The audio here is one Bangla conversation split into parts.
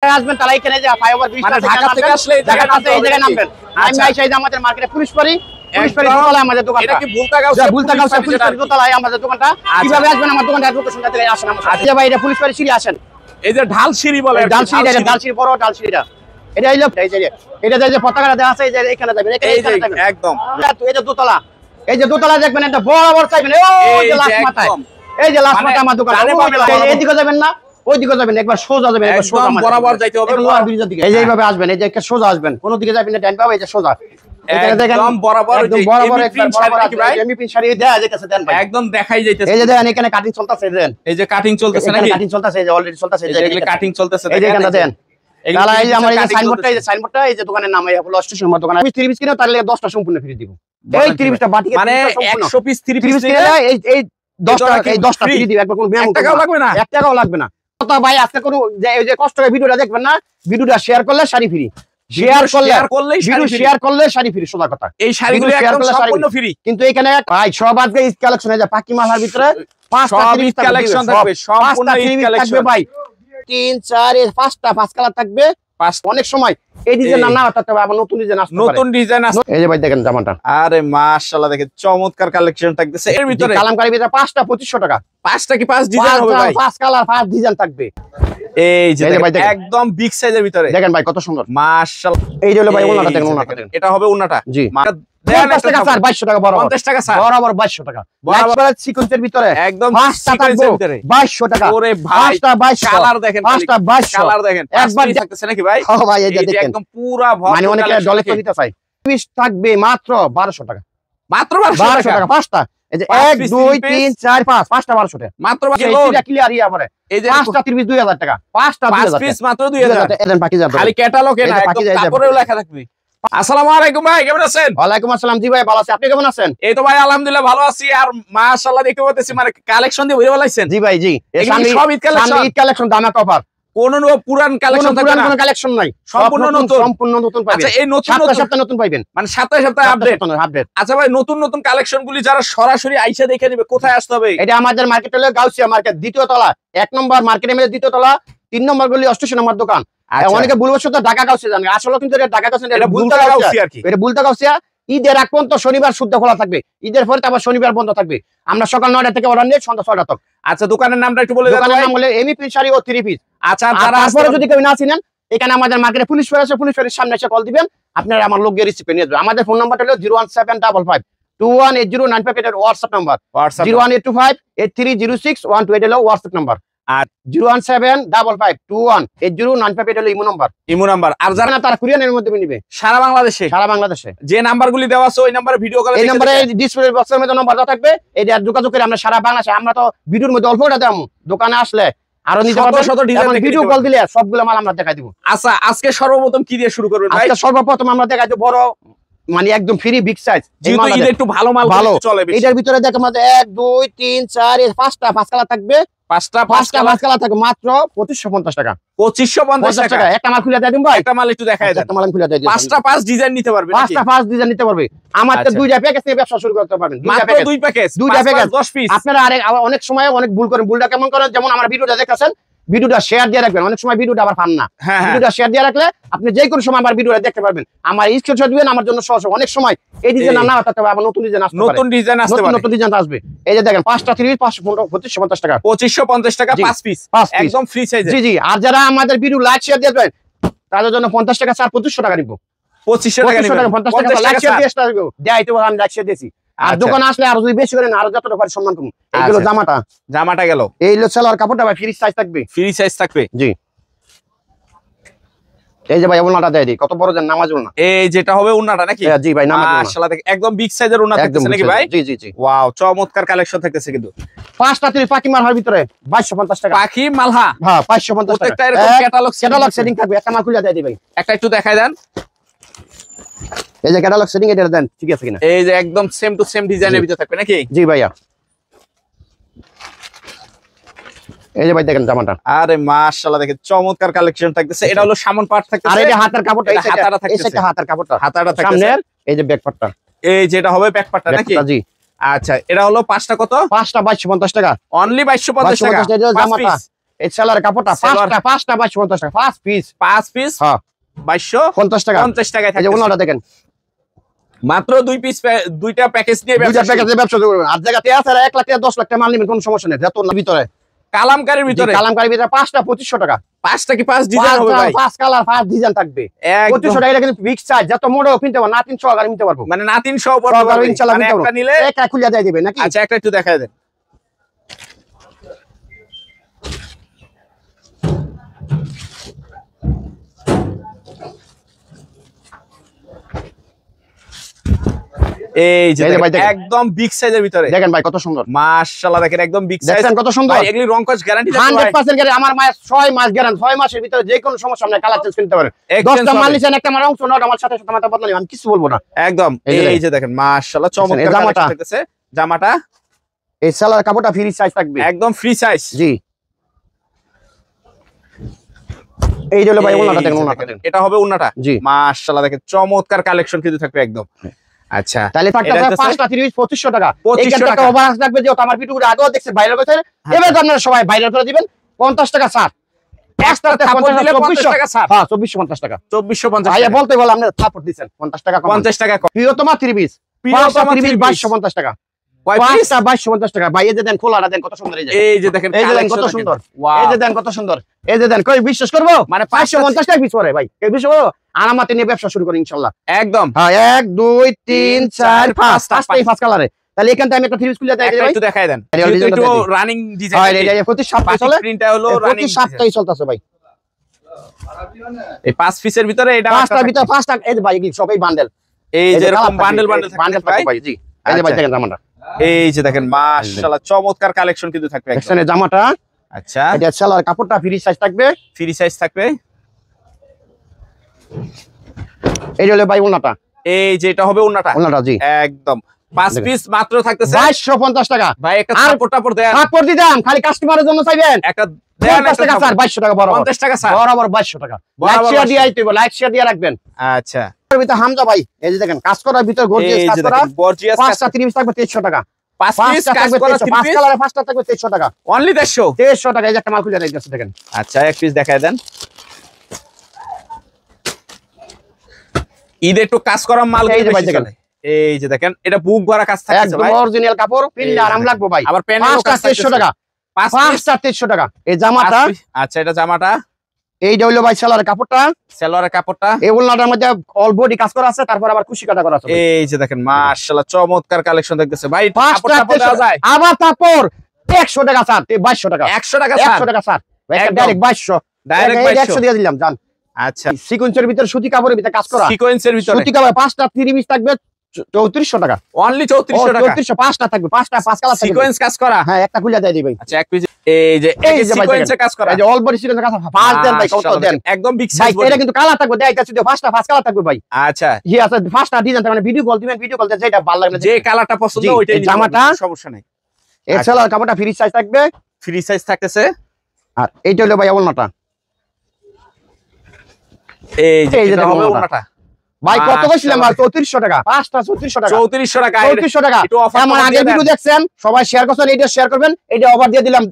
ঢাকায় আসবেন তাহলে এখানে যে ফাইবার ব্রিজ মানে ঢাকা থেকে আসলে এই জায়গায় নামবেন। আমি আইসা আমাদের মার্কেটে পুলিশ পারি দোতলায় আমাদের দোকান। এটা কি বুলতাগাঁও দোতলায় আমাদের দোকানটা। কিভাবে আসবেন আমার দোকানটা লোকেশনটা থেকে আসেন আমার সাথে। ভাই এটা পুলিশ পারি সিঁড়ি আসেন। এই যে ঢাল সিঁড়ি বলে, ডাল সিঁড়ি বড় ডাল সিঁড়িটা এটা এই যে পতাকাটা দেওয়া আছে এই যে এখানে যাবেন একদম। এই যে দোতলা, এই যে দোতলা দেখবেন একটা বড় চাইবেন ওই যে লাস্ট মাথায়, এই যে লাস্ট মাথায় আমার দোকান। এইদিকে যাবেন না ওইদিকে যাবেন, একবার সোজা যাবেন, একবার সোজা বরাবর যাইতে হবে লোহার ব্রিজের দিকে। এই যে এইভাবে আসবেন, এই যে একটা সোজা আসবেন, কোন দিকে যাবেন না ডান পাবে, এই যে সোজা একদম বরাবর এমপি শাড়ি দেয়া যাইতেছে দেন ভাই, একদম দেখাই যাইতেছে। এই যে দেখেন এখানে কাটিং চলতেছে, দেন এই যে কাটিং চলতেছে নাকি? কাটিং চলতেছে, এই যে অলরেডি চলতেছে, এই যে কাটিং চলতেছে, এই যে এখানে দেন। তাহলে এই যে আমার এই সাইনবোর্ডটা, এই যে সাইনবোর্ডটা, এই যে দোকানের নাম এই হলো অষ্টশী নম্বর দোকান। আমি 30 পিস কিনো তাহলে 10টা সম্পূর্ণ ফ্রি দিব। এই 30 পিসটা বাটিকে মানে 100 পিস 30 পিস কিনে এই 10টা ফ্রি দিব, একবার কোনো ব্যায়াম টাকাও লাগবে না, 1 টাকাও লাগবে না। কথা ভাই আজকে কোনো এই যে কষ্ট করে ভিডিওটা দেখবেন না, ভিডিওটা শেয়ার করলে শাড়ি ফ্রি, শেয়ার করলে শাড়ি ফ্রি, সোজা কথা। এই শাড়িগুলো একদম সম্পূর্ণ ফ্রি। কিন্তু এখানে ভাই সব আজকে ঈদ কালেকশন, এই যে পাকি মালার ভিতরে 5টা ঈদ কালেকশন থাকবে, সম্পূর্ণ ঈদ কালেকশন থাকবে ভাই। 3 4 5টা 5 কালার থাকবে। অনেক সময় এই ডিজাইন না থাকতে হবে, আবার নতুন ডিজাইন আসবে, নতুন ডিজাইন আসবে। এই যে ভাই দেখেন জামাটা, আরে মাশাআল্লাহ দেখেন চমৎকার কালেকশন থাকতেছে এর ভিতরে। কালামকারী ভিতরে 5টা 2500 টাকা। 5টা কি 5 ডিজাইন হবে ভাই? 5 কালার 5 ডিজাইন থাকবে। এই যে একদম বিগ সাইজের ভিতরে দেখেন ভাই কত সুন্দর মাশাআল্লাহ। এই যে হলো ভাই ওনাটা দেখেন, ওনাটা দেখেন, এটা হবে ওনাটা জি 50 টাকা স্যার, 2200 টাকা বরাবর, 50 টাকা স্যার বরাবর 2200 টাকা, বরাবর সিকোয়েন্সের ভিতরে একদম সিকোয়েন্সের ভিতরে 2200 টাকা। ওরে ভাই 5টা 2200 কালার দেখেন, 5টা 2200 কালার দেখেন, একবার থাকতেছে নাকি ভাই? ও ভাই এই যে দেখেন একদম পুরা ভর, মানে অনেকে ডলে তো দিতে চাই। পিস থাকবে মাত্র 1200 টাকা, মাত্র 1200 টাকা 5টা। এই যে 1 2 3 4 5 5টা 1200 টাকা মাত্র। এটা ক্লিয়ার ইয়া পরে এই যে 5টা 30 2000 টাকা, 5টা 2000 পিস মাত্র 2000 এলেন বাকি যাবে খালি ক্যাটালগে না, একদম কাপড়েও লেখা থাকবে। আসসালামু আলাইকুম ভাই, কেমন আছেন? ওয়ালাইকুম আসসালাম, জি ভাই ভালো আছি, আপনি কেমন আছেন? এই তো ভাই আলহামদুলিল্লাহ ভালো আছি। আর মাশাআল্লাহ দেখতে পাচ্ছি মানে কালেকশন দিয়ে ভরে বলাইছেন। জি ভাই জি, সব ঈদ কালেকশন, ঈদ কালেকশন দামা কভার, কোন পুরান কালেকশন থাকবে না, কোনো কালেকশন নাই, সম্পূর্ণ নতুন পাবেন। আচ্ছা এই নতুন সপ্তাহে নতুন পাবেন, মানে সপ্তাহে আপডেট। আচ্ছা ভাই নতুন কালেকশন গুলি যারা সরাসরি আইসা দেখে নেবে কোথায় আসতে হবে? এটা আমাদের মার্কেট হলো গাউসিয়া মার্কেট, দ্বিতীয় তলা, 1 নম্বর মার্কেটে মেলে দ্বিতীয় তলা, 3 নম্বর গলি 88 নম্বর দোকান। অনেকে ভুলবশত ঢাকা গাউসিয়া জানে, আসলে কিন্তু এটা ঢাকা গাউসিয়া, এটা বুলতা গাউসিয়া আর কি। এটা বুলতা গাউসিয়া। ঈদের আগ পর্যন্ত শনিবার শুদ্ধ খোলা থাকবে, ঈদের পরে আবার শনিবার বন্ধ থাকবে। আমরা সকাল 9টা থেকে অর্ডার নিয়ে সন্ধ্যা 6টা তক। আচ্ছা দোকানের নামটা একটু বলে দেন। দোকানের নাম হলো এমপি শাড়ি ও 3 পিস। আচ্ছা তারপরে যদি কেউ না চিনেন, এখানে আমাদের মার্কেটে পুলিশ ফের আছে, পুলিশ ফেরের সামনে এসে কল দিবেন, আপনারা আমার লোক গিয়ে রিসিভ নিয়ে যাবেন। আমাদের ফোন নাম্বারটা হলো 01755 218095, এটা হোয়াটসঅ্যাপ নাম্বার। 01825830612, এটা হলো হোয়াটসঅ্যাপ নাম্বার। আর 01755 218095, এটা হলো ইমো নাম্বার। আর যারা তারা কুরিয়ানের মধ্যে নিবে সারা বাংলাদেশে যে নাম্বারগুলি দেওয়া আছে ওই নাম্বারে ভিডিও কলে, এই নাম্বারে ডিসপ্লে বক্সের মধ্যে নাম্বার দেওয়া থাকবে, এটা যোগাযোগ করে আমরা সারা বাংলাদেশে, আমরা তো ভিডিওর মধ্যে অল্পটা দাম, দোকানে আসলে আরো নিতে পারবেন, শত ডিজাইন ভিডিও কল দিলে সবগুলো মাল আমরা দেখাই দিব। আচ্ছা আজকে সর্বপ্রথম কি দিয়ে শুরু করবেন ভাই? আজকে সর্বপ্রথম আমরা দেখাই দেব বড়, মানে একদম ফ্রি বিগ সাইজ, যেহেতু ঈদ একটু ভালো মাল চলে বেশি। এটার ভিতরে দেখো আমাদের 1 2 3 4 5টা 5 কালার থাকবে, 5টা 5 কালার থাকবে মাত্র 2550 টাকা। 2550 টাকা। একটা মাল খুলে দেন ভাই, একটা মাল একটু দেখায় দেন। একটা মাল খুলে দেন, 5টা 5 ডিজাইন নিতে পারবে, 5টা 5 ডিজাইন নিতে পারবে। আমাদের 2টা প্যাকেজ নিয়ে ব্যবসা শুরু করতে পারবেন, মাত্র 2 প্যাকেজ 10 পিস। আপনারা অনেক সময় অনেক ভুল করেন, ভুলটা কেমন করেন, যেমন আমার ভিডিওটা দেখতেছেন, ভিডিওটা শেয়ার দিয়ে রাখবেন, অনেক সময় ভিডিওটা আবার পান না, ভিডিওটা শেয়ার দিয়ে রাখলে আপনি যে কোনো সময় আমার ভিডিওটা দেখতে পারবেন। আমার স্ক্রিনশট দিবেন, আমার জন্য সহজ। অনেক সময় এই ডিজাইন না থাকতে হবে, আবার নতুন ডিজাইন আসবে, নতুন ডিজাইন আসবে। এই যে দেখেন 5টা 30 2550 টাকা, 2550 টাকা 5 পিস, একদম ফ্রি সাইজে। জি জি। আর যারা আমাদের ভিডিও লাইক শেয়ার দিয়ে দেবেন তাদের জন্য 50 টাকা ছাড় 2500 টাকা নিব, 2500 টাকা নিব, 50 টাকা লাইক শেয়ার দিয়ে আসতে হবে, দেখাইতে পারবো আমি লাইক শেয়ার দিয়েছি। আর দোকানে আসলে আরো যদি বেশি করেন আরো যতটা পারি সম্মান করুন। এইগুলো জামাটা গেল, এই হলো সেলার কাপড়টা ভাই ফ্রি সাইজ থাকবে, জি। এই যে ভাই ওনাটা দেয় দিই, কত বড় যেন নামাজ ওনা, এই যেটা হবে ওনাটা নাকি? জি ভাই নামাজ ওনা, মাশাআল্লাহ দেখেন একদম বিগ সাইজের ওনা থাকতেছে নাকি ভাই? জি জি জি। ওয়াও চমৎকার কালেকশন থাকতেছে কিন্তু। 5টা 30 পাকি মালহার ভিতরে 2250 টাকা, পাখি মালহা, হ্যাঁ 550 টাকা। প্রত্যেকটা এরকম ক্যাটালগ সেটিং থাকবে, একটা মাল খুলে দেয় দিই ভাই, একটা একটু দেখায় দেন। এই যে ক্যাটালগ সেটিং, এটা দেন ঠিক আছে কিনা? এই যে একদম সেম টু সেম ডিজাইনের ভিতরে থাকবে নাকি? জি ভাইয়া। এই যে ভাই দেখেন জামাটা, আরে মাশাআল্লাহ দেখেন চমৎকার কালেকশন থাকতেছে। এটা হলো সামন পার্ট থাকতেছে, আর এই যে হাতের কাপড়টা, এই হাতাটা থাকতেছে, এই সেটা হাতের কাপড়টা, হাতাটা থাকতেছে সামনের এই যে ব্যাক পার্টটা, এই যেটা হবে ব্যাক পার্টটা নাকি? জি। আচ্ছা এটা হলো 5টা কত? 5টা 2250 টাকা, অনলি 2250 টাকা। জামাটা এই সেলার কাপড়টা পাঁচটা 2250 টাকা 5 পিস 5 পিস হ্যাঁ 2250 টাকা 50 টাকায় এই যে থাকে ওনাটা দেখেন মাত্র 2 পিস দুইটা প্যাকেজ নিয়ে দুইটা ব্যবসা প্যাকেজে ব্যবসা করবেন আর জায়গাতে আছে 1 লাখ টাকা 10 লাখ টাকা মাল নেবেন কোনো সমস্যা নেই যত না ভিতরে কালামকারীর ভিতরে কালামকারী ভিতরে 5টা 2500 টাকা 5টা কি 5 ডিজাইন হবে ভাই 5 কালার 5 ডিজাইন থাকবে একদম 2500 টাকা এটা কিন্তু বিগ সাইজ যত মোড়ও কিনতে পারবেন না 300 টাকা কিনতে পারবো মানে না 300 উপর সহকারে ইনশাআল্লাহ মানে কিনতে একটা পারবো নিলে একটা খুলে দিয়ে দিবেন নাকি আচ্ছা একটা একটু দেখায় দেন এই যে ভাই দেখেন। একদম বিগ সাইজের ভিতরে দেখেন ভাই কত সুন্দর মাশাআল্লাহ দেখেন একদম বিগ সাইজ দেখেন কত সুন্দর ভাই এগুলি রং কস গ্যারান্টি থাকে ভাই 100% গ্যারান্টি আমার মায়ের 6 মাস গ্যারান্টি 6 মাসের ভিতরে যে কোনো সমস্যা আপনি কালার চেঞ্জ করতে পারেন Exchange 10টা মাল হবে। নিছেন একটা মাল অংশ নট আমার সাথে সাথে মাথা বদলানি আমি কিছু বলবো না একদম এই যে দেখেন মাশাআল্লাহ চমৎকার এই জামাটা। কালেকশন দেখতেছে জামাটা এই সেলার কাপড়টা ফ্রি সাইজ থাকবে একদম ফ্রি সাইজ জি এই যে হলো ভাই এই ওনাটা দেখেন যে ওনাটা দেখেন, দেখেন এটা হবে ওন্নাটা জি মাশাআল্লাহ দেখেন চমৎকার কালেকশন কিন্তু থাকবে একদম আচ্ছা তাহলে থাকতে এটা হচ্ছে 5টা 30 2500 টাকা 2500 এইখান থেকে টাকা। ওভার থাকবে যে আমার ভিডিওটা আগেও দেখছেন ভাইরাল করতে এবার আপনারা সবাই ভাইরাল করে দিবেন 50 টাকা ছাড় একটাতে থাপ্পড় 50 দিলে 50 টাকা ছাড়। হ্যাঁ 2450 টাকা 2450 ভাইয়া বলতে বল আপনি থাপড় দিবেন 50 টাকা কম 50 টাকা কম প্রিয়তমা 3 পিস প্রিয়তমা 3 পিস 3 পিস। 2250 টাকা কয় পিস 5টা 2250 টাকা ভাই এই যে দেন খোলাটা দেন কত সুন্দর এই যে এই যে দেখেন এই যে দেন collection কত দেখেন। সুন্দর Wow! এই যে দেন কত সুন্দর এই যে দেন কই বিশ্বাস করবো মানে 550 টাকা পিস পড়ে ভাই কেউ বিশ্বাস করবো আনামাতে নিয়ে ব্যবসা শুরু করি ইনশাআল্লাহ একদম হ্যাঁ 1 2 3 4 5 পাঁচটাই ফার্স্ট কালারে তাহলে এখান থেকে আমি একটা 3 পিস খুলে দেই একটা ভাই একটু দেখায় দেন এই ডিজাইনটা একটু দেখি। রানিং হ্যাঁ ডিজাইন এই প্রতি সপ্তাহে চলে প্রিন্টটা হলো রানিং প্রতি সপ্তাহে চলতেছে ভাই এই 5 পিসের ভিতরে এটা পাঁচটার ভিতরে পাঁচটা এই যে ভাই এগুলি সবাই বান্ডেল এই যে এরকম বান্ডেল বান্ডেল বান্ডেল থাকে ভাই জি এই যে ভাই আচ্ছা। দেখেন জামাটা এই যে দেখেন মাশাআল্লাহ চমৎকার কালেকশন কিন্তু থাকবে একদম। দেখছেন এই জামাটা আচ্ছা এটা সেলার কাপড়টা ফ্রি সাইজ থাকবে ফ্রি সাইজ থাকবে এই যে হলো ভাই ওনাটা এই যে এটা হবে ওন্নাটা ওনাটা জি একদম 5 দেখেন। পিস মাত্র থাকতেছে 2250 টাকা ভাই একটা আর- টাপড় দেন থাপড় দিতাম খালি কাস্টমারের জন্য চাইবেন একটা দেন 50 টাকা স্যার 2200 টাকা বরাবর 50 টাকা স্যার বরাবর 2200 টাকা লাইক বরাবর শেয়ার 2200 দিয়ে আইতে লাইক শেয়ার দিয়ে রাখবেন আচ্ছা এর ভিতরে হামজা ভাই এই যে দেখেন কাজ করার ভিতর গর্জিয়াস এই কাজ যে করা দেখেন গর্জিয়াস পাঁচটা 3 পিস থাকবে 2300 টাকা 5 পিস পাঁচটা কাজ থাকবে করা 2300 3 পাঁচ পিস কালারে পাঁচটা থাকবে 2300 টাকা অনলি 150 2300 টাকা এই যে একটা মাল খুলে দিয়েছে দেখেন আচ্ছা এক পিস দেখায় দেন ঈদে একটু কাজ করা মাল এই যে কিন্তু ভাই বেশি দেখেন। চলে। এই যে দেখেন এটা বুক ভরা কাজ থাকছে একদম ভাই অরিজিনাল কাপড় পিনলে এই আরাম লাগবে ভাই আবার প্যানেলও পাঁচটা কাজ 2300 টাকা 5 পিস পাঁচটা 2300 টাকা এই জামাটা আচ্ছা এটা জামাটা এইটা হইলো ভাই সেলার কাপড়টা সালোয়ারের কাপড়টা এই উলনাটার মধ্যে অল বডি কাজ করা আছে তারপর আবার কুশি কাটা করা আছে ভাই। এই যে দেখেন মাশাআল্লাহ চমৎকার কালেকশন দেখতেছে ভাই পাঁচটা কাপড় দেওয়া 2300 যায় আবার তারপর 100 টাকা স্যার 2200 টাকা 100 টাকা স্যার 100 টাকা স্যার একদম। ডাইরেক্ট 2200 ডাইরেক্ট 100 দিয়ে দিলাম জান আচ্ছা সিকোয়েন্সের ভিতর সুতি কাপড়ের ভিতরে কাজ করা সিকোয়েন্সের ভিতরে সুতি কাপড় পাঁচটা 3 পিস থাকবে 3400 টাকা অনলি 3400 টাকা 3400 পাঁচটা থাকবে পাঁচটা পাঁচ কালার থাকবে সিকোয়েন্স কাজ করা হ্যাঁ একটা খুলে দিয়ে দিই ভাই আচ্ছা এক পিস এই যে এই যে ভাই সিকোয়েন্সে কাজ করা এই যে অল বডি সিকোয়েন্সের কাজ পাঁচ দেন ভাই কত মাশাআল্লাহ, দেন একদম বিগ ভাই সাইজ এটা কিন্তু কালার থাকবে দেয় এটা শুধু পাঁচটা পাঁচ কালার থাকবে ভাই আচ্ছা জি আছে পাঁচটা ডিজাইন থাকবে মানে ভিডিও কল দিবেন ভিডিও কল দিলে যেটা ভালো লাগবে যে কালারটা পছন্দ জি, ওইটাই এই নিতে জামাটা পারবেন, সমস্যা নাই এই সেলার কাপড়টা ফ্রি সাইজ থাকবে ফ্রি সাইজ থাকতেছে আর এইটা হলো ভাই ওলনাটা এই যে এই যে এটা দেখুন হবে ওনাটা। ওনাটা ভাই কত মাশাআল্লাহ। কইছিলাম ভাই 3400 টাকা পাঁচটা 3400 টাকা 3400 টাকা 3400 টাকা একটু অফার আমার আগের ভিডিও দেখছেন সবাই শেয়ার করছেন এইটা শেয়ার করবেন এটা অফার দিয়ে দিলাম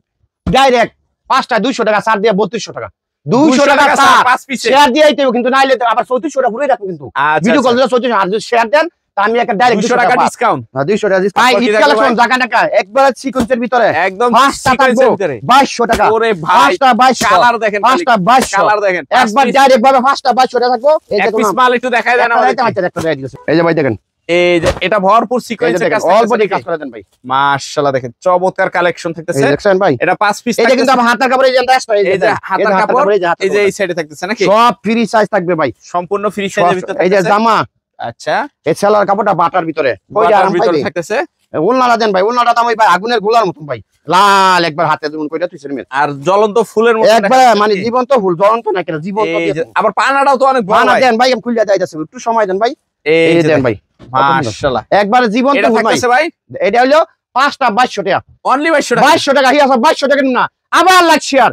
ডাইরেক্ট পাঁচটা 200 টাকা ছাড় দিয়ে 3200 টাকা 200 টাকা ছাড় 5 পিসে শেয়ার দিয়ে আইতে হবে কিন্তু নাইলে তো আবার 3400 টাকা ঘুরে রাখবো কিন্তু ভিডিও কল দিলে 3400 আর যদি শেয়ার দেন তা আমি একটা ডাইরেক্ট 200 টাকা ডিসকাউন্ট 200 টাকা ভাই কি ঈদ দেখবো কালেকশন ভাই? জায়গা টাকা একবার সিকোয়েন্সের ভিতরে একদম পাঁচটা সিকোয়েন্সের থাকবো ভিতরে 2200 টাকা ওরে ভাই পাঁচটা 2200 কালার দেখেন পাঁচটা 2200 কালার দেখেন একবার ডাইরেক্ট ভাবে পাঁচটা 2200 টাকা থাকবো এই এক দেখুন পিস মাল একটু দেখায় দেন আমাদের এই যে ভাই দেখেন এই যে এটা ভরপুর এই যে সিকোয়েন্সের দেখেন কাজ অল্প দিয়ে কাজ থাকতেছে করে দেন ভাই মাশাআল্লাহ দেখেন চমৎকার কালেকশন এই থাকতেছে দেখছেন ভাই এটা 5 পিস এই যে কিন্তু আমার হাতার কাপড় এই যে এক্সট্রা এই যে হাতার কাপড় এই যে হাতার এই যে কাপড়। এই সাইডে থাকতেছে নাকি সব ফ্রি সাইজ থাকবে ভাই সম্পূর্ণ ফ্রি সাইজের ভিতরে এই যে থাকতেছে জামা আচ্টা এই সেলার কাপড়টা বাটার ভিতরে কই বাটার আরাম ভিতরে পাইবে থাকতেছে ওলনাটা দেন ভাই ওলনাটা দাম ওই ভাই আগুনের গোলার মতন ভাই লাল একবার হাতে ধরুন কইটা তুই সেরমের আর জ্বলন্ত ফুলের মতো একবার মানে জীবন্ত ফুল জ্বলন্ত না কেন জীবন্ত এই যে দিয়ে আবার পানাটাও তো অনেক বড় বানা হয় দেন ভাই আমি খুলে যাইতাছি একটু সময় দেন ভাই এই এই যে দেন ভাই মাশাআল্লাহ একবার জীবন্ত এটা ফুল ভাই থাকতেছে ভাই এটা হলো পাঁচটা 2200 টাকা অনলি 2200 টাকা 2200 টাকা হিয়া 2200 টাকা না আবার লাখ শেয়ার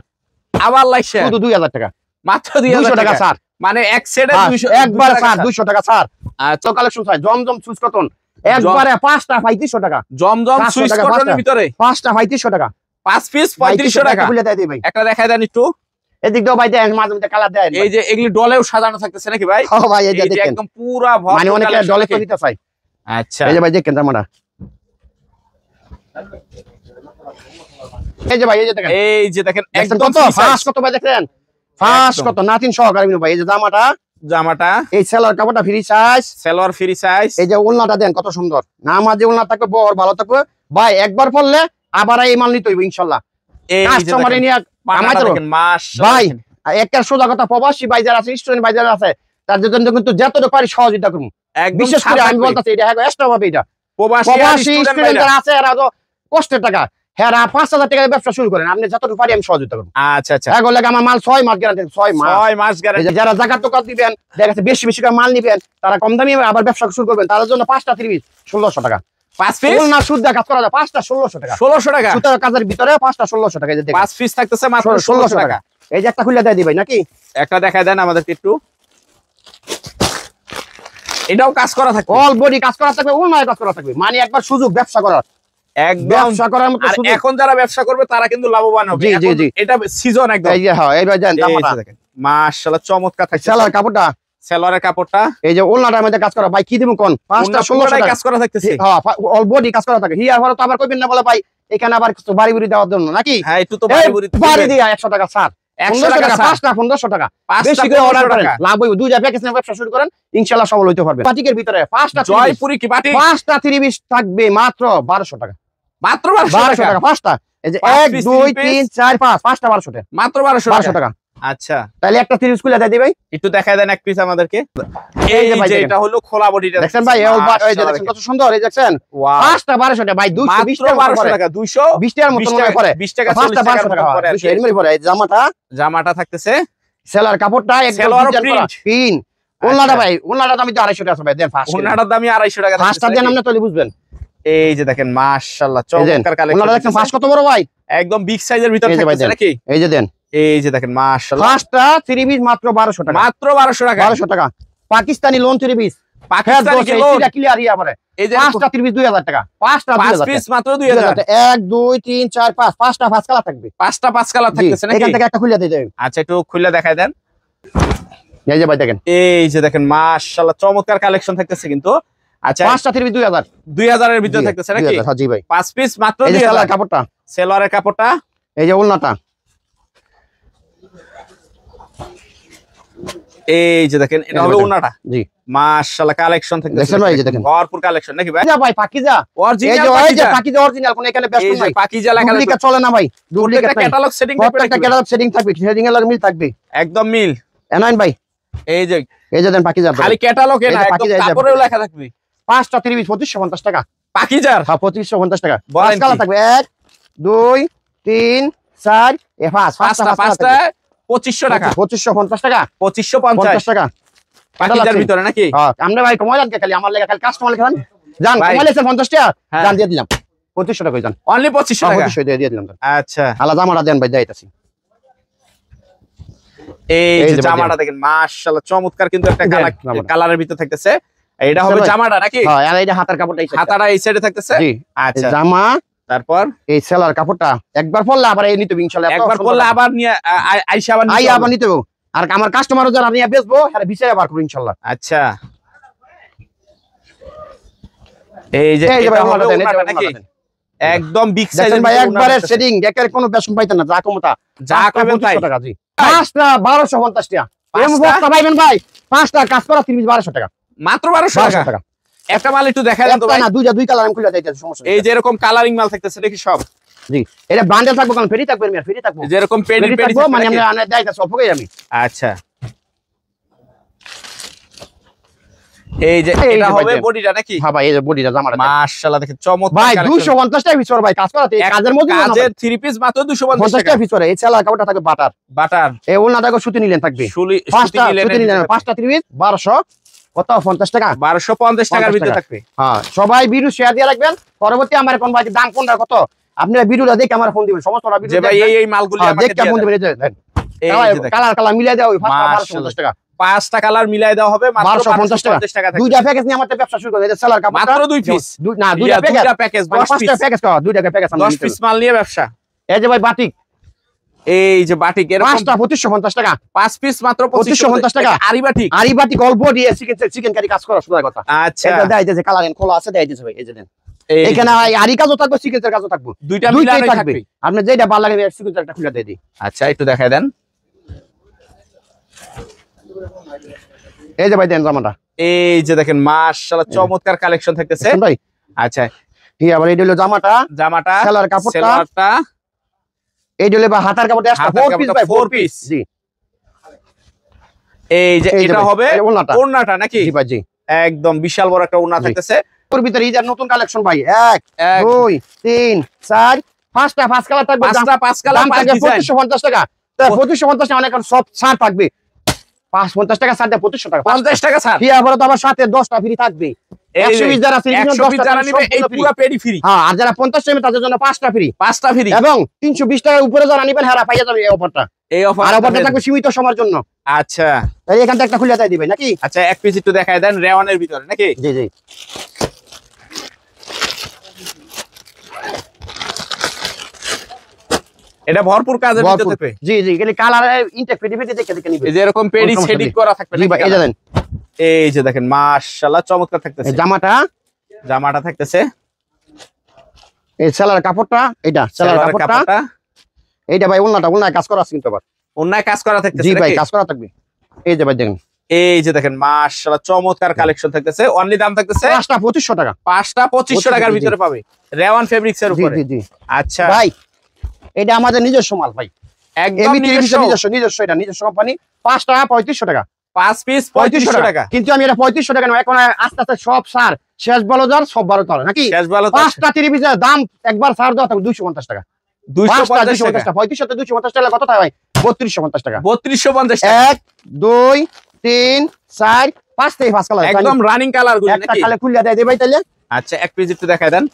আবার লাগছে শুধু 2000 টাকা মাত্র 200 2000 টাকা টাকা ছাড় মানে এক সেটে হ্যাঁ, 200 একবার 200 ছাড় 200 টাকা ছাড় আচ্ছা তো কালেকশন চাই জমজম সুইচ কটন একবারে পাঁচটা 3500 টাকা জমজম 500 সুইচ টাকা, কটনের 5টা। ভিতরে পাঁচটা 3500 টাকা 5 পিস 3500 টাকা খুলে দেয় ভাই। একটা দেখায় দেন একটু। এদিক দাও ভাই, দেন মাঝে মধ্যে কালার দেয়। এই যে এগুলি ডলেও সাজানো থাকতেছে নাকি ভাই? ও ভাই এই যে দেখেন একদম পুরা ভর মানে অনেকে ডলে তো দিতে চাই। আচ্ছা এই যে ভাই দেখেন জামাটা, এই যে ভাই এই যে দেখেন, এই যে দেখেন একদম একদম কত ফাঁস কত ভাই দেখেন, ফাঁস কত নাতিন সহকারে ভাই। এই যে জামাটা এই সেলার কাপড়টা free size, salwar free size. এই যে ওলনাটা দেন কত সুন্দর, নামাজ যে ওলনা থাকবে বড় ভালো থাকবে ভাই, একবার পরলে আবার এই মাল নিতে হইব ইনশাআল্লাহ। এই যে কাস্টমারে নিয়ে পানাটা দেখেন মাশাআল্লাহ ভাই, একটা সোজা কথা, প্রবাসী ভাই যারা আছে, স্টুডেন্ট ভাই যারা আছে, তাদের জন্য কিন্তু যতটুকু পারি সহযোগিতা করুন। একদম বিশেষ করে আমি বলতাছি এটা এক্সট্রা ভাবে, এটা প্রবাসী প্রবাসী স্টুডেন্ট স্টুডেন্ট যারা আছে এরা তো কষ্টের টাকা, হ্যাঁ 5,000 টাকা ব্যবসা শুরু করেন, আপনি যতটুকু পারি আমি সহযোগিতা করব। আচ্ছা আচ্ছা হ্যাঁ বলে আমার মাল 6 মাস গ্যারান্টি, 6 মাস 6 মাস এই গ্যারান্টি। যে যারা জাকাত টাকা দিবেন, দেখা যাচ্ছে বেশি বেশি করে মাল নিবেন, তারা কম দামি আবার ব্যবসা শুরু করবেন, তাদের জন্য 5টা 30 1600 টাকা 5 পিস না সুদ দেখা কাজ করা যায়, 5টা 1600 টাকা 1600 টাকা সুতার কাজের ভিতরে 5টা 1600 টাকা। এই যে দেখেন 5 পিস থাকতেছে মাত্র 1600 টাকা। এই যে একটা খুলে দেয় দিই ভাই নাকি, একটা দেখায় দেন আমাদেরকে একটু। এটাও কাজ করা থাকে, অল বডি কাজ করা থাকবে, উন্নয় কাজ করা থাকবে, মানে একবার সুযোগ ব্যবসা করার, একদম ব্যবসা করার মতো আর সুযোগ। এখন যারা ব্যবসা করবে তারা কিন্তু লাভবান হবে। জি, জি, এখন জি। এটা সিজন একদম। এই যে হ্যাঁ এই ভাই দেন এই জামাটা, যে দেখেন মাশাআল্লাহ চমৎকার থাকছে। সেলার কাপড়টা, সালোয়ারের কাপড়টা এই যে ওলনাটার মধ্যে কাজ করা ভাই, কি দিব কোন 5টা 1600 পুরোটাই টাকা কাজ করা থাকতেছে। হ্যাঁ অল বডি কাজ করা থাকে। হিয়ার পরে তো আবার কইবেন না বলে ভাই এখানে আবার কিছু বাড়ি বুড়ি দেওয়ার জন্য নাকি, হ্যাঁ একটু তো এই বাড়ি বাড়ি দিয়া 100 টাকা ছাড়, 100 1500 টাকা টাকা, ছাড়। 5টা 1500 টাকা পাঁচটা বেশি করে অর্ডার 1500 করেন, টাকা। লাভ হইব। 2টা প্যাকেজ নিয়ে ব্যবসা শুরু করেন, ইনশাআল্লাহ সফল হইতে পারবে। পাটিকের ভিতরে 5টা জয়পুরি কি বাটি 5টা 30 থাকবে মাত্র 1200 টাকা, মাত্র 1200 1200 টাকা টাকা 5টা। এই যে 5 1 piece, 2 3 3 4 5 5টা 1200 টাকা, মাত্র 1200 1200 টাকা। টাকা। আচ্ছা তাহলে একটা 30 খুলে দেয় দিই ভাই, একটু দেখায় দেন এক পিস আমাদেরকে। এই এই যে ভাই যে দেখেন। এটা হলো খোলা বডিটা দেখছেন ভাই এই যে দেখছেন কত সুন্দর, এই দেখছেন ওয়াও 5টা 1200 টাকা ভাই, 220 মাত্র 1200 টাকা 20 টাকার মতো মনে হয় পড়ে, 20 টাকা 5টা 40 টাকার 1200 টাকা মতো পড়ে আর 200 কি। এর মধ্যে পড়ে। এই জামাটা জামাটা থাকতেছে সেলার কাপড়টা একদম সেলোয়ার ডিজাইন করা print। পিন, ওলনাটা ভাই ওলনাটা দামি তো 250 টাকা ভাই, দেন ফাস্ট ওনাটার দামই 250 টাকা ফাস্টটা দেন আপনি তাহলে বুঝবেন। এই যে দেখেন মাশাআল্লাহ এই দেন চমৎকার ওলনাটা দেখছেন কালেকশন, ফাস্ট কত বড় ভাই, একদম বিগ সাইজের ভিতর এই যে ভাই থাকতেছে দেন। নাকি। এই যে দেন এই যে দেখেন মাশাআল্লাহ ফাস্টটা 3 পিস মাত্র 1200 টাকা, মাত্র 1200 টাকা 1200 টাকা। পাকিস্তানি লোন 3 পিস পাকিস্তানি কি লোন। এটা ক্লিয়ার ইয়া পারে, এই যে 5টা 3 পিস 2000 টাকা, 5টা 5 2000 পিস টাকা, মাত্র 2000 1 2 3 4 5 5টা ফাস্ট কালার থাকবে। 5টা 5 কালার জি, থাকতেছে নাকি। এখান থেকে একটা খুলে দিয়ে দেবেন। আচ্ছা একটু খুলে দেখায় দেন। এই যে ভাই দেখেন এই যে দেখেন মাশাআল্লাহ চমৎকার কালেকশন থাকতেছে কিন্তু। আচ্ছা 5টা 3 পিস 2000 2000 এর ভিতরে থাকতেছে নাকি। 2000 হ্যাঁ জি ভাই। 5 পিস মাত্র এই যে 2000 সেলার কাপড়টা, সেলোয়ারের কাপড়টা এই যে ওলনাটা, এই যে দেখেন এটা এই যে হলো দেখেন। ওনাটা। জি মাশাআল্লাহ কালেকশন থাকতেছে দেখছেন ভাই, এই যে দেখেন। ভরপুর কালেকশন নাকি ভাই। পাকিজা ভাই পাকিজা, এই অরিজিনাল যে ওই যে পাকিজা। পাকিজা অরিজিনাল, কোন এখানে ব্যস্ত এই যে নাই, পাকিজা লেখা ডুপ্লিকেট চলে না ভাই, ডুপ্লিকেট প্রত্যেকটা নাই, ক্যাটালগ সেটিং প্রত্যেকটা ক্যাটালগ সেটিং থাকবে, সেটিং এর মিল থাকবে একদম মিল। এনাইন ভাই। এই যে এই যে দেন পাকিজা খালি ক্যাটালগে এই না যে একদম পাকিজা, এই যে কাপড়েও লেখা থাকবে 5টা 3 পিস 2550 টাকা, পাকিজার। হ্যাঁ 2550 টাকা। বলেন পাঁচ কালার কি? থাকবে 1 2 3 4 এ 5 পাঁচটা 2500 টাকা 2550 টাকা, 2550 50 টাকা পাকিজার ভিতরে নাকি। হ্যাঁ আমরা ভাই কমাই দেন খালি আমার লেগে, খালি কাস্টমার লেখা দেন জান, ভাই। কমাই লেছেন 50 টাকা হ্যাঁ। জান দিয়ে দিলাম 2500 টাকা জান, অনলি 2500 টাকা। 2500 দিয়ে দিলাম জান। আচ্ছা আলা জামাটা দেন ভাই যাইতাছি। এই এই যে যে জামাটা দেখেন মাশাআল্লাহ চমৎকার কিন্তু একটা দেন জামাটা। কালারের ভিতর থাকতেছে। এটা হবে ভাই। জামাটা নাকি। হ্যাঁ আর এই যে হাতার কাপড়টা এই সাইডটা। হাতাটা এই সাইডে থাকতেছে। জি আচ্ছা জামা, তারপর এই সেলার কাপড়টা একবার পরলে আবার এই নিতে হবে ইনশাআল্লাহ, এত একবার সুন্দর পরলে কাপড়। আবার নিয়ে আইসা আবার নিতে আই হবে। আবার নিতে হবে, আর আমার কাস্টমারও যারা নিয়ে বেচবো হ্যাঁ বিচারে আবার করব ইনশাআল্লাহ। আচ্ছা এই যে এই যে এটা ভাই হবে ওনাটা দেন, এই যে ওনাটা ওনাটা নাকি দেন। একদম বিগ দেখেন সাইজের ভাই একবারে সেটিং, একের কোনো বেশন পাইতেন না, যা কমতা যা করবেন তাই। 2500 টাকা জি। 5টা 1250 টাকা, এম পাঁচটা? বক্সটা পাইবেন ভাই, 5টা কাজ করা 30 1200 টাকা, মাত্র 1200 1200 টাকা। টাকা। একটা মাল একটু দেখা দেন তো একটা ভাই। না দুইটা, দুই কালার আমি খুলে দিতেছি, সমস্যা নেই। এই যে এরকম কালারিং মাল থাকতেছে নাকি সব। জি এটা বান্ডেল থাকবো, কারণ ফ্রি থাকবে ফ্রি থাকবো, যে এরকম পেডি ফ্রি পেডি থাকবো মানে আমরা আনে দেখাচ্ছি অল্প করে আমি। আচ্ছা এই যে এই এটা যে হবে ভাই, বডিটা নাকি। হ্যাঁ ভাই এই যে বডিটা জামাটা দেন। মাশাআল্লাহ দেখেন চমৎকার ভাই collection। 250 টাকা পিস ভাই, কাজ করাতে কাজের মধ্যে কাজের 3 পিস মাত্র 250 50 টাকা। টাকা পিস করে, এই সেলার কাপড়টা থাকবে বাটার, বাটার এই ওলনাটাকে সুতি নিলেন থাকবে সুতি 5টা নিলেন সুতি নিলেন, 5টা 30 1200 কত 50 টাকা। 1250 টাকার 50 ভিতরে টাকা। থাকবে। হ্যাঁ সবাই ভিডিও শেয়ার দিয়ে রাখবেন, পরবর্তী আমার কোন ভাই দাম কোনটা কত আপনারা ভিডিওটা দেখে আমার ফোন দিবেন, সমস্ত যে ভিডিও ভাই এই মালগুলি আমাকে দেখে দিয়ে ফোন দেন। দিবেন। এই যে দেন এই যে দেখেন কালার কালার মিলাই দেওয়া ওই 1250 টাকা, 5টা কালার মিলাই দেওয়া হবে মাত্র 1250 টাকা। 1250 টাকা থাকবে। দুইটা প্যাকেজ নিয়ে আমাদের ব্যবসা শুরু করে, এই যে সেলার কাপড়টা মাত্র 2 পিস না দুইটা প্যাকেজ, দুইটা প্যাকেজ 10 পিস। পাঁচটা প্যাকেজ করা, দুইটা প্যাকেজ 10 পিস মাল নিয়ে ব্যবসা। এই যে ভাই বাটিক, এই যে বাটিক এরকম 5টা 2550 টাকা, 5 পিস মাত্র 2550 টাকা। আরি বাটিক, আরি বাটিক অল্প দিয়ে চিকেন কারি কাজ করা সোজা কথা। আচ্ছা এটা দেয় যে কালার খোলা আছে দেয় দিছে ভাই, এই যে দেন এখানে আরি কাজও থাকবে চিকেনের কাজও থাকবে, দুইটা দুইটাই মিলানো থাকবে। থাকবে। আপনি যেটা ভালো লাগে চিকেনের একটা খুলে দিয়ে দিই। আচ্ছা একটু দেখায় দেন। এই যে ভাই দেন জামাটা, এই যে দেখেন মাশাআল্লাহ চমৎকার কালেকশন থাকতেছে দেখছেন ভাই। আচ্ছা ঠিক আবার এই হলো জামাটা, জামাটা সেলার কাপড়টা, সেলারটা এই হলো বা হাতার কাপড়টা একটা হাতার 4 পিস কাপড়টা ভাই, 4 four পিস। piece। জি এই যে এই যে এটা ভাই, হবে এই ওড়নাটা। ওড়নাটা নাকি জি ভাই জি। একদম বিশাল বড় একটা ওড়না জি। থাকতেছে। ওর ভিতরে এই যে নতুন কালেকশন ভাই, 1 এক 2 3 4 5টা 5 কালার থাকবে, পাঁচটা পাঁচ কালার দাম পাঁচ থাকবে ডিজাইন 2550 টাকা। তা 2550 টাকা অনেক সব ছাড় থাকবে, 550 টাকা ছাড় দেয় 2500 টাকা, 50 টাকা ছাড়। কি আবার তো আবার সাথে 10টা ফ্রি থাকবে। এই 100 পিস যারা আছে 100 পিস যারা নিবে এই পুরো পেডি ফ্রি। হ্যাঁ, আর যারা 50 টাকা তাদের জন্য 5টা ফ্রি, 5টা ফ্রি এবং 320 টাকার উপরে যারা নিবেন হেরা পাইয়া যাবে এই অফারটা। এই অফার। আর অফারটা থাকবে সীমিত সময়ের জন্য। আচ্ছা তাই এখান থেকে একটা খুলে দেয় দিবে নাকি? আচ্ছা এক পিস একটু দেখায় দেন রেওয়ানের ভিতরে নাকি? জি জি। এটা ভরপুর কাজের ভিতরে থাকবে। জি জি, এখানে কালার ইনটেক ফেটি ফেটি দেখে দেখে নিবে। এই যে এরকম পেডি কোনো সমস্যা সেটিং নেই। করা থাকবে জি ভাই, এই যে দেন এই যে দেখেন মাশাআল্লাহ চমৎকার থাকতেছে। এই জামাটা, জামাটা থাকতেছে, এই সেলার কাপড়টা, এটা সেলার সালোয়ারের কাপড়টা, এইটা ভাই ওড়নাটা কাজ করা আছে কিন্তু আবার। অন্যায় কাজ করা থাকতেছে জি ভাই, নাকি? কাজ করা থাকবে। এই যে ভাই দেখেন এই যে দেখেন মাশাআল্লাহ চমৎকার কালেকশন থাকতেছে। অনলি দাম থাকতেছে 5টা 2500 টাকা। 5টা 2500 টাকার জি, জি। ভিতরে পাবে রেওয়ান ফেব্রিক্স এর জি উপরে। জি জি আচ্ছা ভাই, এটা আমাদের নিজস্ব মাল ভাই, একদম এমনি নিজস্ব। নিজস্ব এটা নিজস্ব কোম্পানি। 5টা 3500 টাকা, 5 পিস 3500 টাকা। কিন্তু আমি এটা 3500 টাকা নয়, এখন আস্তে আস্তে সব সার শেষ বলো যার সব বারো তার নাকি? শেষ ভালো 5টা 30 পিসের দাম একবার সার দেওয়া থাকবে 250 টাকা, 250 টাকা। 3500 তে 250 টাকা কত থাকে ভাই? 3250 টাকা। 3250 টাকা 1 2 3 4 5 থেকে 5 কালার একদম রানিং কালার গুলো একটা নাকি? কালে খুলে দেয় দে ভাই তাহলে। আচ্ছা এক পিস একটু দেখায় দেন।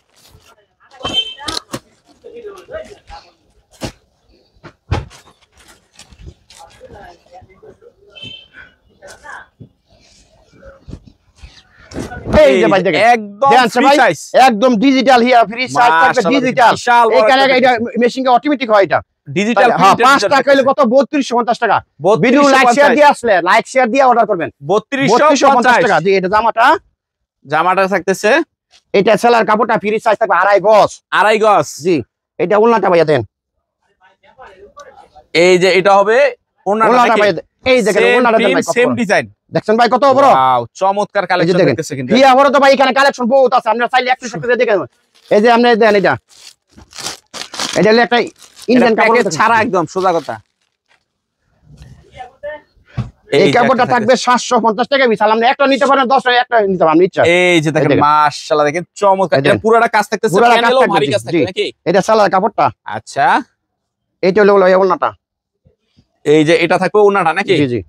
এই যে ভাই দেখেন একদম দেখেন ফ্রি ভাই, সাইজ। একদম ডিজিটাল হিয়া ফ্রি সাইজ থাকবে, মাশাআল্লাহ, ডিজিটাল। বিশাল বড় এখানে একটা এটা মেশিনটা অটোমেটিক হয় এটা। ডিজিটাল হ্যাঁ, 5 টাকা হইলে কত? 3250 টাকা। ভিডিও লাইক শেয়ার দিয়ে আসলে লাইক শেয়ার দিয়ে অর্ডার করবেন 3250 টাকা। 3250 জি, এটা জামাটা, জামাটা থাকতেছে এটা সেলার কাপড়টা ফ্রি সাইজ থাকবে 2.5 গজ। 2.5 গজ। জি, এটা ওলনাটা ভাইয়া দেন, এই যে এটা হবে ওড়নাটা ওলনাটা নাকি? ভাইয়া দেন। এই দেখেন ওলনাটা দেন ভাই, সেম ডিজাইন। দেখছেন ভাই কত বড়? ওয়াও চমৎকার কালেকশন দেখেন দেখতেছে কিন্তু। হিয়া বড় তো ভাই, এখানে কালেকশন বহুত আছে, আপনারা চাইলে একটু সাথে দেখেন। এই যে আপনি দেন এটা, এটা হলো একটা ইন্ডিয়ান কাপড় প্যাকেজ ছাড়া একদম সোজা কথা। এই যে কাপড়টা একটা থাকবে 750 টাকা পিস। আমরা একটা নিতে পারেন, 10 একটা নিতে পারেন ইচ্ছা। এই যে দেখেন এই দেখেন। মাশাআল্লাহ দেখেন চমৎকার। এই এটা দেখেন। পুরোটা কাজ থাকতেছে, পুরোটা কাজ প্যানেলও থাকবে, ভারী জি, কাজ থাকবে জি। নাকি? এটা সেলার কাপড়টা, আচ্ছা এইটা হলো ওলনাটা। এই যে এটা থাকবে ওড়নাটা নাকি? জি জি,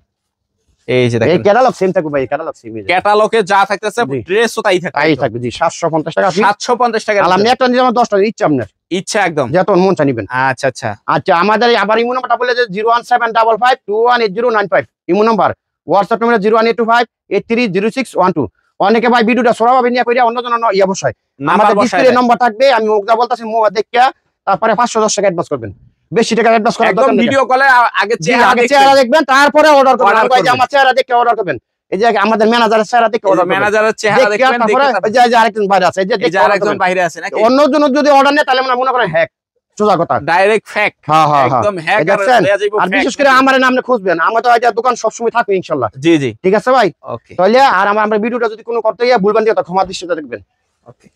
এই যে এই দেখেন ক্যাটালগ সেম থাকবে ভাই, ক্যাটালগ সেম। ক্যাটালগে যা থাকতেছে জি। ড্রেসও তাই থাকবে। তাই থাকবে জি, 750 টাকা পিস। 750 টাকা আর আপনি একটা নিতে পারেন, 10টা ইচ্ছা আপনার, ইচ্ছা একদম। যত মন চা নিবেন। আচ্ছা আচ্ছা আচ্ছা, আমাদের আবার ইমো নাম্বারটা বলে যে 01755218095 ইমো নাম্বার। WhatsApp number 01825830612। অনেকে ভাই ভিডিওটা সরাভাবে নিয়ে কইরা অন্যজন অবশ্যই নাম্বার আমাদের বসায় ডিসপ্লে দেয়। নাম্বার থাকবে, আমি মুখটা বলতাছি, মুখ দেখিয়া তারপরে 510 টাকা অ্যাডভান্স করবেন, বেশি টাকা অ্যাডভান্স করার একদম দরকার নেই। ভিডিও কলে আগে জি, চেহারা আগে দেখবেন। চেহারা দেখবেন, তারপরে অর্ডার করবেন। Order আর ভাই যে করবেন। আমার চেহারা দেখে অর্ডার করবেন, এই যে আমাদের ম্যানেজারের চেহারা দেখে অর্ডার করবেন। ম্যানেজারের চেহারা দেখিয়া দেখবেন, তারপরে দেখে ওই যে আরেকজন বাইরে আছে, এই যে এই যে দেখে order আরেকজন করবেন। বাইরে আছে নাকি? অন্যজন যদি অর্ডার নেয় তাহলে আমরা মনে করেন হ্যাক, সোজা কথা। Direct fact. হ্যাঁ হ্যাঁ হ্যাঁ, একদম হ্যাক এই দেখছেন? আর বিশেষ করে আমার নামে খুঁজবেন, আমরা তো এটা দোকান সবসময় থাকবে ইনশাল্লাহ। জি জি ঠিক আছে ভাই, ওকে তাহলে আর আমরা ভিডিওটা যদি কোনো করতে গিয়ে ভুলবান দিয়ে ক্ষমা দৃষ্টিতে দেখবেন। ওকে।